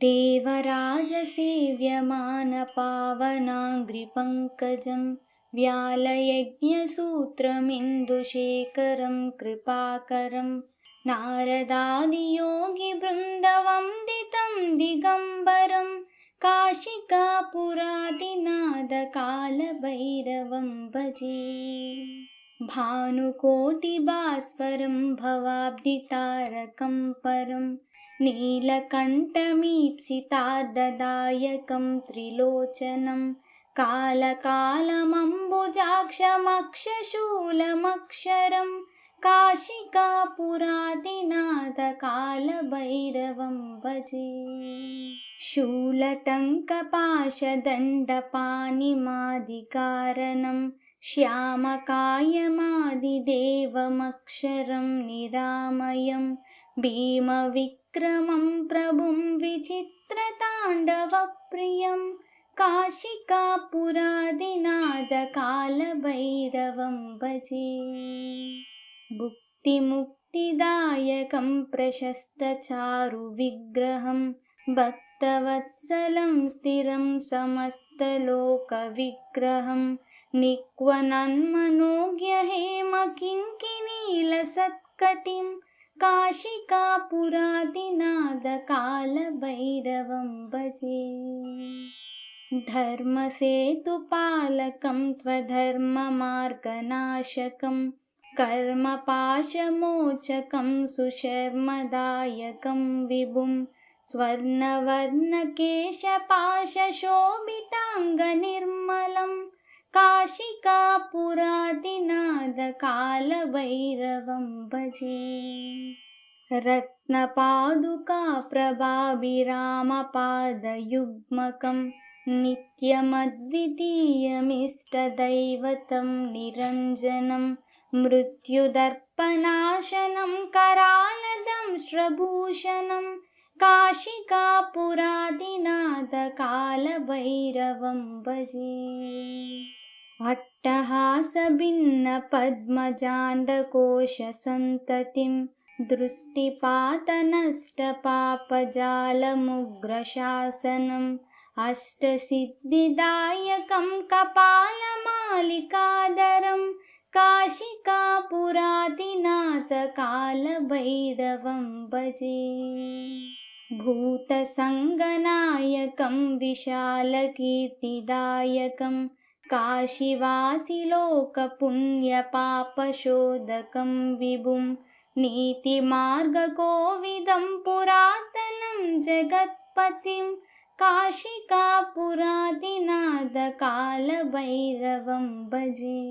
देवराजसेव्यमानपावनाङ्घ्रिपङ्कजं व्यालयज्ञसूत्रमिन्दुशेखरं कृपाकरं नारदादियोगिवृन्दवन्दितं दिगम्बरं काशिकापुरादिनाथकालभैरवं भजे। भानुकोटिभास्वरं भवाब्धितारकं परं नीलकण्ठमीप्सितार्धदायकं त्रिलोचनं कालकालमम्बुजाक्षमक्षशूलमक्षरं काशिकापुरादिनाथकालभैरवं भजे। शूलटङ्कपाशदण्डपाणिमादिकारणं श्यामकायमादिदेवमक्षरं निरामयं भीमविक्रमं प्रभुं विचित्रताण्डवप्रियं काशिकापुरादिनाथकालभैरवं भजे। भुक्तिमुक्तिदायकं प्रशस्तचारुविग्रहं भक्तवत्सलं स्थिरं समस्तलोकविग्रहं निक्वनन्मनोज्ञहेमकिङ्किणीलसत्कटिं काशिकापुरादिनाथकालभैरवं भजे। धर्मसेतुपालकं त्वधर्ममार्गनाशकं कर्मपाशमोचकं सुशर्मदायकं विभुं स्वर्णवर्णकेशपाशशोभिताङ्गनिर्मलं काशिकापुरादिनाथकालभैरवं भजे। रत्नपादुकाप्रभाभिरामपादयुग्मकं नित्यमद्वितीयमिष्टदैवतं निरञ्जनं मृत्युदर्पनाशनं करालदंष्ट्रभूषणं काशिकापुरादिनाथकालभैरवं भजे। अट्टहासभिन्नपद्मजाण्डकोशसन्ततिं दृष्टिपातनष्टपापजालमुग्रशासनम् अष्टसिद्धिदायकं कपालमालिकाधरं काशिकापुरादिनाथकालभैरवं भजे। भूतसङ्गनायकं विशालकीर्तिदायकं काशीवासिलोकपुण्यपापशोधकं विभुं नीतिमार्गकोविदं पुरातनं जगत्पतिं काशिकापुरादिनाथकालभैरवं भजे।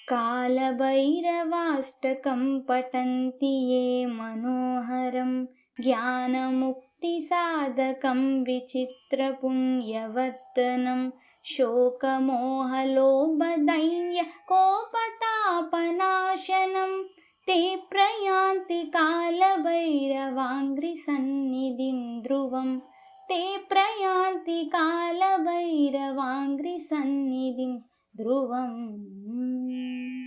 कालभैरवाष्टकं पठन्ति ये मनोहरं ज्ञानमुक्तिसाधकं विचित्रपुण्यवर्धनं शोकमोहलोभदैन्यकोपतापनाशनं ते प्रयान्ति कालभैरवाङ्घ्रिसन्निधिं ध्रुवं ते प्रयान्ति कालभैरवाङ्घ्रिसन्निधिं ध्रुवम्।